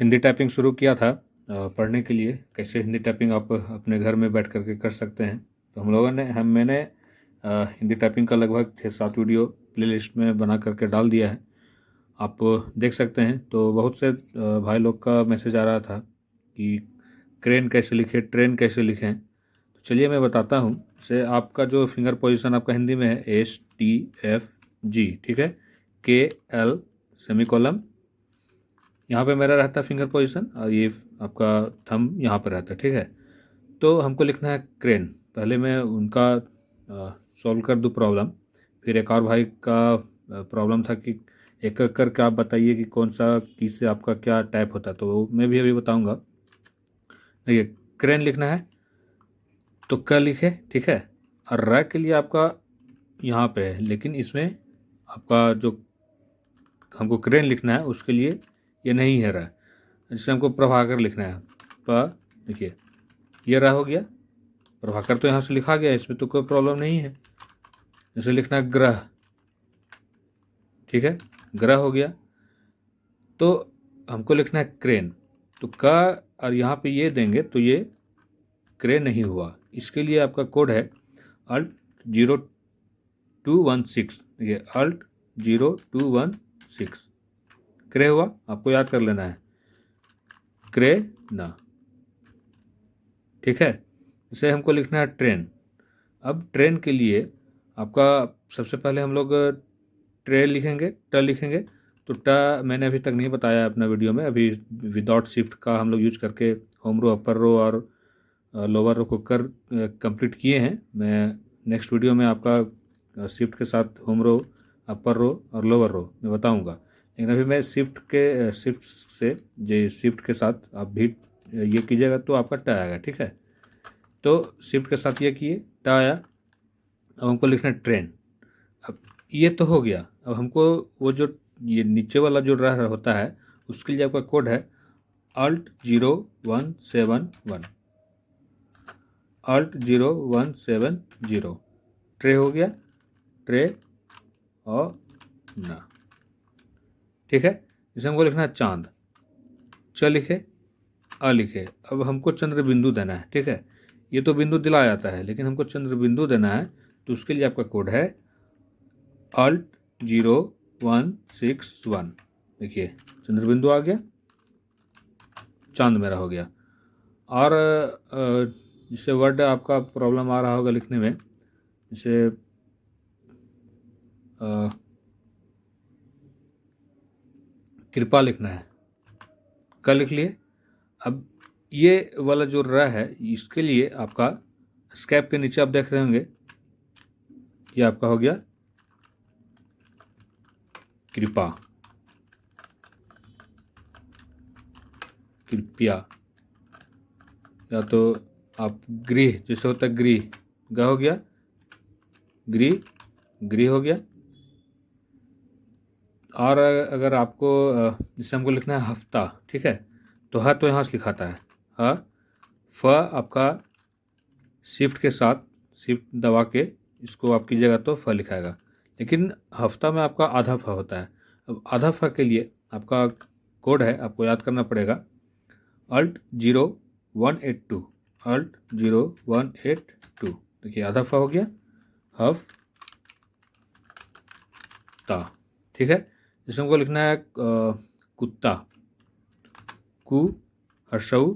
Hindi typing शुरू किया था पढ़ने के लिए, कैसे हिंदी टाइपिंग आप अपने घर में बैठ करके कर सकते हैं। तो मैंने हिंदी टाइपिंग का लगभग 6-7 वीडियो प्लेलिस्ट में बना करके डाल दिया है, आप देख सकते हैं। तो बहुत से भाई लोग का मैसेज आ रहा था कि क्रेन कैसे लिखें, ट्रेन कैसे लिखें। तो चलिए मैं बताता हूँ। जैसे आपका जो फिंगर पोजीशन आपका हिंदी में है STFG, ठीक है, KL सेमीकोलन, यहाँ पे मेरा रहता है फिंगर पोजीशन, और ये आपका थंब यहाँ पर रहता है, ठीक है। तो हमको लिखना है क्रेन। पहले मैं उनका सॉल्व कर दूँ प्रॉब्लम, फिर एक और भाई का प्रॉब्लम था कि एक एक करके आप बताइए कि कौन सा की से आपका क्या टाइप होता है, तो मैं भी अभी बताऊंगा। देखिए, क्रेन लिखना है तो क लिखे, ठीक है। और र के लिए आपका यहाँ पे है, लेकिन इसमें आपका जो हमको क्रेन लिखना है उसके लिए ये नहीं है र। जैसे हमको प्रभाकर लिखना है, देखिए ये रहा हो गया, प्रभाकर तो यहाँ से लिखा गया, इसमें तो कोई प्रॉब्लम नहीं है। जैसे लिखना है ग्रह, ठीक है, ग्रह हो गया। तो हमको लिखना है क्रेन, तो का और यहाँ पे ये देंगे तो ये क्रेन नहीं हुआ। इसके लिए आपका कोड है Alt 0216, ये Alt 0216 क्रे हुआ, आपको याद कर लेना है, क्रे ना, ठीक है। इसे हमको लिखना है ट्रेन। अब ट्रेन के लिए आपका सबसे पहले हम लोग ट्रे लिखेंगे, ट लिखेंगे। तो ट मैंने अभी तक नहीं बताया अपना वीडियो में, अभी विदाउट शिफ्ट का हम लोग यूज करके होम रो, अपर रो और लोअर रो को कर कंप्लीट किए हैं। मैं नेक्स्ट वीडियो में आपका शिफ्ट के साथ होम रो, अपर रो और लोअर रो मैं बताऊंगा। लेकिन अभी मैं शिफ्ट से जो शिफ्ट के साथ आप भी ये कीजिएगा तो आपका ट आएगा, ठीक है। तो शिफ्ट के साथ ये किए, ट आया। अब हमको लिखना है ट्रेन। अब ये तो हो गया। अब हमको वो जो ये नीचे वाला जो रह होता है उसके लिए आपका कोड है Alt 0171, Alt 0170। ट्रे हो गया, ट्रे और ना, ठीक है। इसे हमको लिखना है चांद, च लिखे, अ लिखे। अब हमको चंद्र बिंदु देना है, ठीक है। ये तो बिंदु दिला जाता है, लेकिन हमको चंद्र बिंदु देना है, तो उसके लिए आपका कोड है Alt 0161। देखिए चंद्र बिंदु आ गया, चांद मेरा हो गया। और जैसे वर्ड आपका प्रॉब्लम आ रहा होगा लिखने में, जैसे कृपा लिखना है, क लिख लिए। अब ये वाला जो र है इसके लिए आपका स्कैप के नीचे आप देख रहे होंगे, ये आपका हो गया कृपा, कृपया, या तो आप गृह, जैसे होता है गृह, ग हो गया, गृह, गृह हो गया। और अगर आपको जैसे हमको लिखना है हफ्ता, ठीक है, तो ह तो यहाँ से लिखाता है ह, फ आपका शिफ्ट के साथ शिफ्ट दबा के इसको आप कीजिएगा तो फ लिखाएगा, लेकिन हफ्ता में आपका आधा फ होता है। अब आधा फ के लिए आपका कोड है, आपको याद करना पड़ेगा, Alt 0182, Alt 0182। देखिए आधा फ हो गया, हफ्ता, ठीक है। जैसे हमको लिखना है कुत्ता, कु हर्षऊ।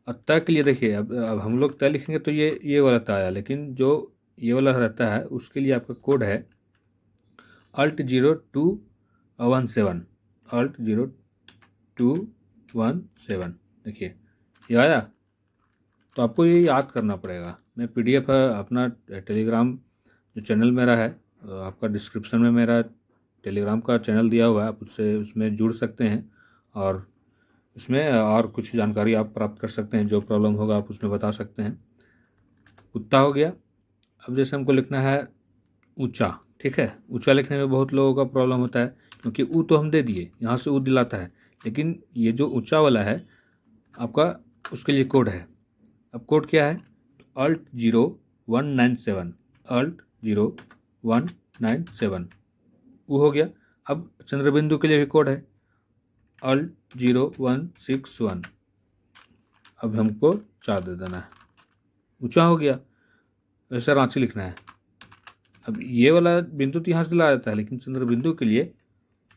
त के लिए देखिए, अब हम लोग त लिखेंगे तो ये वाला त आया, लेकिन जो ये वाला रहता है उसके लिए आपका कोड है Alt 0217, Alt 0217। देखिए ये आया। तो आपको ये याद करना पड़ेगा। मैं PDF अपना टेलीग्राम जो चैनल मेरा है, आपका डिस्क्रिप्शन में मेरा टेलीग्राम का चैनल दिया हुआ है, आप उसमें जुड़ सकते हैं और उसमें और कुछ जानकारी आप प्राप्त कर सकते हैं। जो प्रॉब्लम होगा आप उसमें बता सकते हैं। कुत्ता हो गया। अब जैसे हमको लिखना है ऊंचा, ठीक है। ऊंचा लिखने में बहुत लोगों का प्रॉब्लम होता है, क्योंकि ऊ तो हम दे दिए, यहाँ से ऊ दिलाता है, लेकिन ये जो ऊंचा वाला है आपका, उसके लिए कोड है। अब कोड क्या है, Alt 0197, Alt 0197 वो हो गया। अब चंद्रबिंदु के लिए भी कोड है alt0161। अब हमको 4 दे देना है, ऊंचा हो गया। वैसे रांची लिखना है। अब ये वाला बिंदु तो यहाँ से ला जाता है, लेकिन चंद्र बिंदु के लिए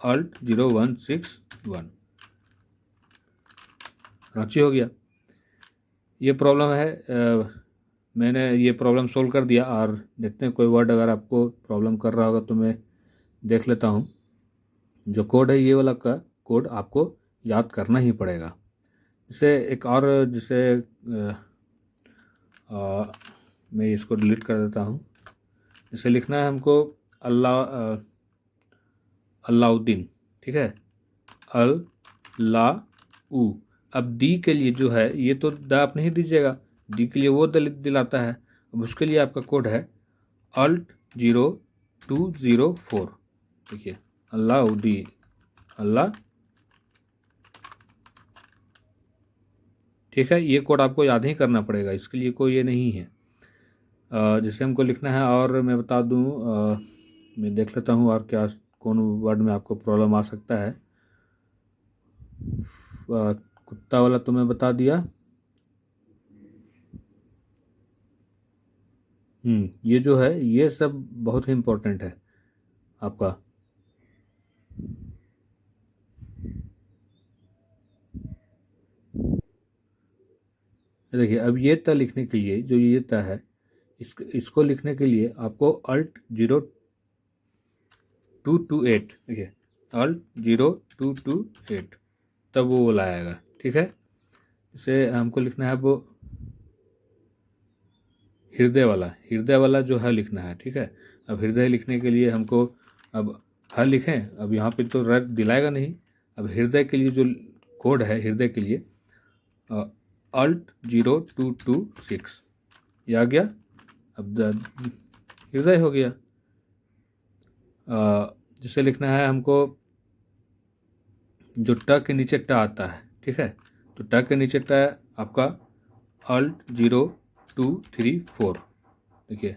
alt0161 रांची हो गया। ये प्रॉब्लम है, मैंने ये प्रॉब्लम सोल्व कर दिया। और देखते हैं कोई वर्ड अगर आपको प्रॉब्लम कर रहा होगा तो मैं देख लेता हूँ। जो कोड है ये वाला का कोड आपको याद करना ही पड़ेगा। इसे एक और जिसे मैं इसको डिलीट कर देता हूँ। इसे लिखना है हमको अलाउद्दीन, ठीक है, अल-ला-उ। अब डी के लिए जो है ये तो द आप नहीं दीजिएगा, डी के लिए वो दिलाता है। अब उसके लिए आपका कोड है alt0204। देखिए अलाउद्दीन, अल्लाह, ठीक है। ये कोड आपको याद ही करना पड़ेगा, इसके लिए कोई ये नहीं है जिसे हमको लिखना है। और मैं बता दूं, मैं देख लेता हूँ और क्या कौन वर्ड में आपको प्रॉब्लम आ सकता है। कुत्ता वाला तो मैं बता दिया। ये जो है ये सब बहुत ही इम्पोर्टेंट है आपका। देखिए अब ये त लिखने के लिए जो ये त है, इसको लिखने के लिए आपको alt0228, देखिए alt0228 तब वो लाएगा, ठीक है। इसे हमको लिखना है वो हृदय वाला जो है लिखना है, ठीक है। अब हृदय लिखने के लिए हमको अब ह लिखें, अब यहाँ पे तो रट दिलाएगा नहीं। अब हृदय के लिए जो कोड है, हृदय के लिए alt0226 ये आ गया। अब हृदय हो गया। जिसे लिखना है हमको जो ट के नीचे ट आता है, ठीक है। तो ट के नीचे ट आपका alt0234, देखिए।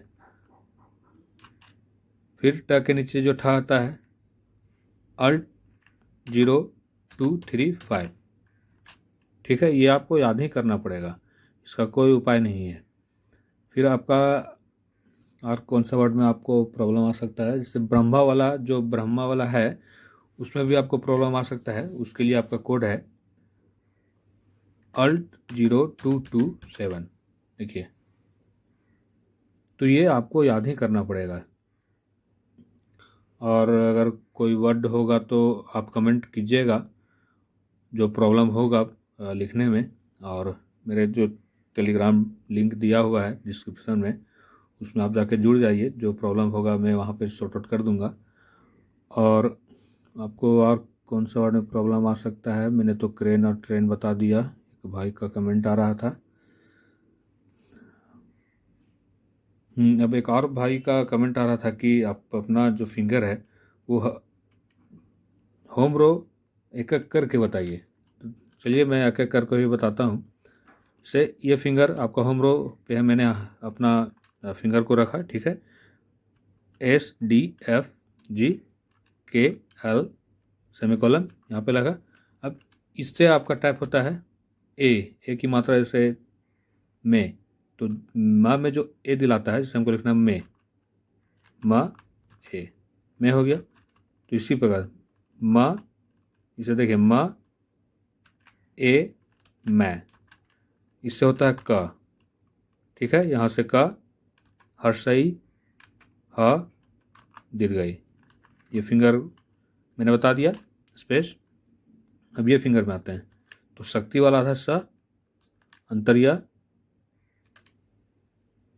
फिर ट के नीचे जो ठ आता है alt0235, ठीक है। ये आपको याद ही करना पड़ेगा, इसका कोई उपाय नहीं है। फिर आपका और कौन सा वर्ड में आपको प्रॉब्लम आ सकता है, जैसे ब्रह्मा वाला है उसमें भी आपको प्रॉब्लम आ सकता है। उसके लिए आपका कोड है alt0227, देखिए। तो ये आपको याद ही करना पड़ेगा। और अगर कोई वर्ड होगा तो आप कमेंट कीजिएगा जो प्रॉब्लम होगा लिखने में। और मेरे जो टेलीग्राम लिंक दिया हुआ है डिस्क्रिप्शन में, उसमें आप जाके जुड़ जाइए। जो प्रॉब्लम होगा मैं वहाँ पे सॉर्ट आउट कर दूँगा। और आपको और कौन सा वर्ड में प्रॉब्लम आ सकता है, मैंने तो क्रेन और ट्रेन बता दिया। एक भाई का कमेंट आ रहा था। अब एक और भाई का कमेंट आ रहा था कि आप अपना जो फिंगर है वो होम रो एक एक करके बताइए। तो चलिए मैं एक एक करके भी बताता हूँ। से ये फिंगर आपका होम रो पे है, मैंने अपना फिंगर को रखा, ठीक है। SDFGKL सेमीकोलन यहाँ पे लगा। अब इससे आपका टाइप होता है ए की मात्रा, जैसे में, तो माँ में जो ए दिलाता है जिसे हमको लिखना में, माँ ए में हो गया। तो इसी प्रकार माँ, इसे देखिए माँ ए मैं, इससे होता है क, ठीक है। यहाँ से क, हर्षई, ह, दीर्घई। ये फिंगर मैंने बता दिया, स्पेस। अब ये फिंगर में आते हैं तो शक्ति वाला था स, अंतरिया,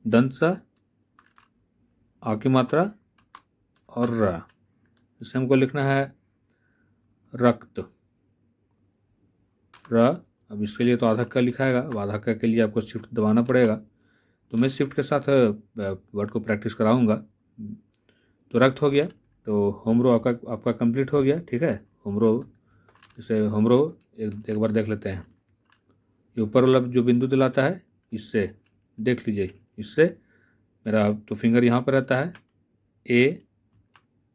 दंत सा, आ की मात्रा और र। इसे हमको लिखना है रक्त, र। अब इसके लिए तो आधा क लिखाएगा, अब आधा क के लिए आपको शिफ्ट दबाना पड़ेगा। तो मैं शिफ्ट के साथ वर्ड को प्रैक्टिस कराऊंगा। तो रक्त हो गया। तो होम रो आपका कंप्लीट हो गया, ठीक है। होम रो, जैसे होम रो एक बार देख लेते हैं। ये ऊपर वाला जो बिंदु दिलाता है इससे देख लीजिए, इससे मेरा तो फिंगर यहाँ पर रहता है। ए,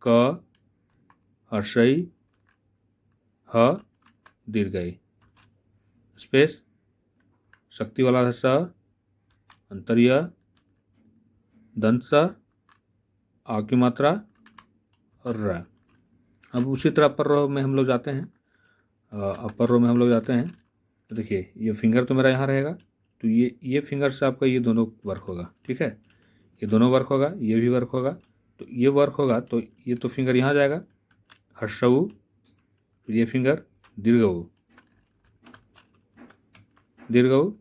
क, हर्षई, ह, दीर्घई, स्पेस शक्ति वाला है स, अंतर्य, दंत स, आ की मात्रा और र। अब उसी तरह अपर रो में हम लोग जाते हैं, अपर रो में हम लोग जाते हैं। तो देखिए ये फिंगर तो मेरा यहाँ रहेगा, तो ये फिंगर से आपका ये दोनों वर्क होगा, ठीक है, ये दोनों वर्क होगा, ये भी वर्क होगा। तो ये वर्क होगा तो ये तो फिंगर यहाँ जाएगा, हर्षऊ, फिर ये फिंगर दीर्घऊ, दीर्घऊ।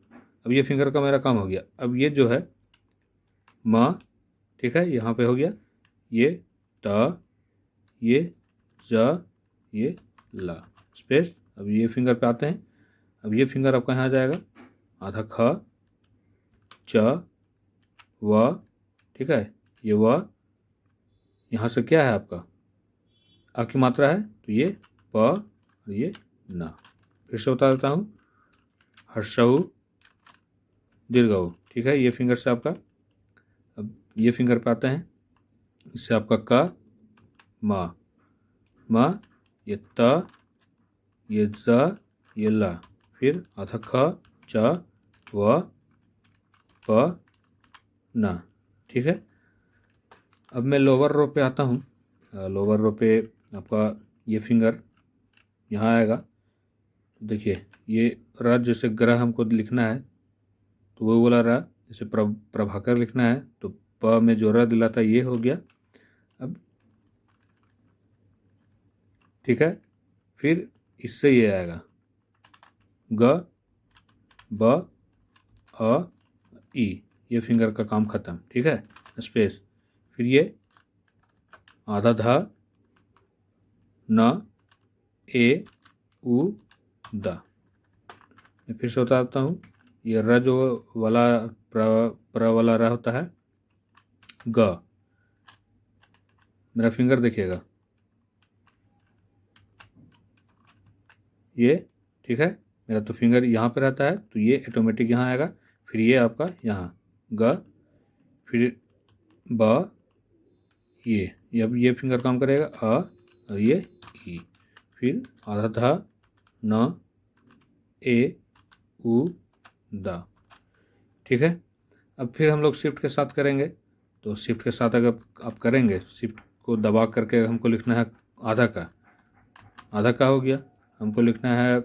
अब ये फिंगर का मेरा काम हो गया। अब ये जो है म, ठीक है, यहाँ पे हो गया ये त, ये ज, ये ला, स्पेस। अब ये फिंगर पे आते हैं। अब ये फिंगर आपका यहाँ जाएगा, आधा ख, च, व, ठीक है, ये व, यहाँ से क्या है आपका आ की मात्रा है, तो ये प और ये न। फिर से बता देता हूँ, हर्षऊ, दीर्घऊ, ठीक है, ये फिंगर से आपका। अब ये फिंगर पे आते हैं, इससे आपका क, म, ये त, ये ज, ये ल, फिर आधा ख, च, व, प, न, ठीक है। अब मैं लोअर रो पे आता हूँ। लोअर रो पे आपका ये फिंगर यहाँ आएगा। देखिए ये र जैसे ग्रह हमको लिखना है तो वो वाला र, जैसे प्रभाकर लिखना है तो प में जो र दिलाता है ये हो गया। अब ठीक है, फिर इससे ये आएगा ग, ब, अ, ई, ये फिंगर का काम खत्म, ठीक है, स्पेस। फिर ये आधा ध, न, ए, उ, द। मैं फिर से बताता हूँ, ये र जो वाला प्र वाला र होता है, ग, मेरा फिंगर देखिएगा ये, ठीक है, मेरा तो फिंगर यहाँ पे रहता है तो ये ऑटोमेटिक यहाँ आएगा। फिर ये आपका यहाँ ग, फिर ब, ये अब ये फिंगर काम करेगा अ और ये ई, फिर आधा ध, न, ए, उ, द, ठीक है। अब फिर हम लोग शिफ्ट के साथ करेंगे। तो शिफ्ट के साथ अगर आप करेंगे, शिफ्ट को दबा करके हमको लिखना है आधा का, आधा का हो गया। हमको लिखना है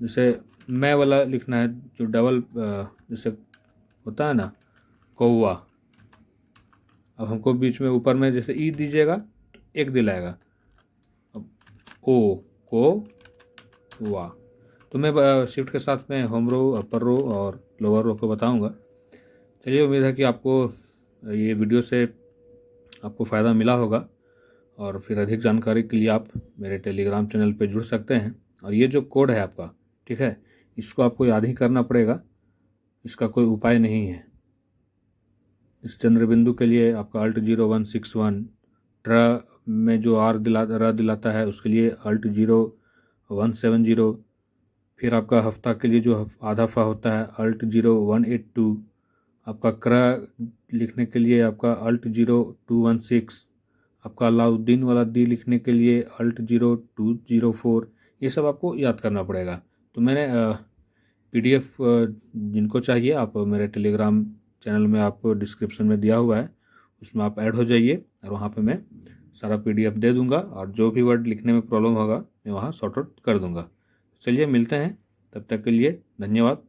जैसे मैं वाला लिखना है जो डबल जैसे होता है ना, कौवा। अब हमको बीच में ऊपर में जैसे ई दीजिएगा तो एक दिलाएगा, अब ओ, को, वा। तो मैं शिफ्ट के साथ में होम रो, अपर रो और लोअर रो को बताऊंगा। चलिए, उम्मीद है कि आपको ये वीडियो से आपको फ़ायदा मिला होगा और फिर अधिक जानकारी के लिए आप मेरे टेलीग्राम चैनल पे जुड़ सकते हैं। और ये जो कोड है आपका, ठीक है, इसको आपको याद ही करना पड़ेगा, इसका कोई उपाय नहीं है। इस चंद्र बिंदु के लिए आपका Alt0161, ट्र में जो र दिलाता है उसके लिए Alt0170, फिर आपका हफ्ता के लिए जो आधा फा होता है Alt0182, आपका क्र लिखने के लिए आपका Alt0216, आपका अलाउद्दीन वाला दी लिखने के लिए Alt0204। ये सब आपको याद करना पड़ेगा। तो मैंने PDF जिनको चाहिए आप मेरे टेलीग्राम चैनल में आप डिस्क्रिप्शन में दिया हुआ है, उसमें आप ऐड हो जाइए और वहाँ पे मैं सारा PDF दे दूँगा और जो भी वर्ड लिखने में प्रॉब्लम होगा मैं वहाँ सॉर्ट आउट कर दूँगा। चलिए मिलते हैं, तब तक के लिए धन्यवाद।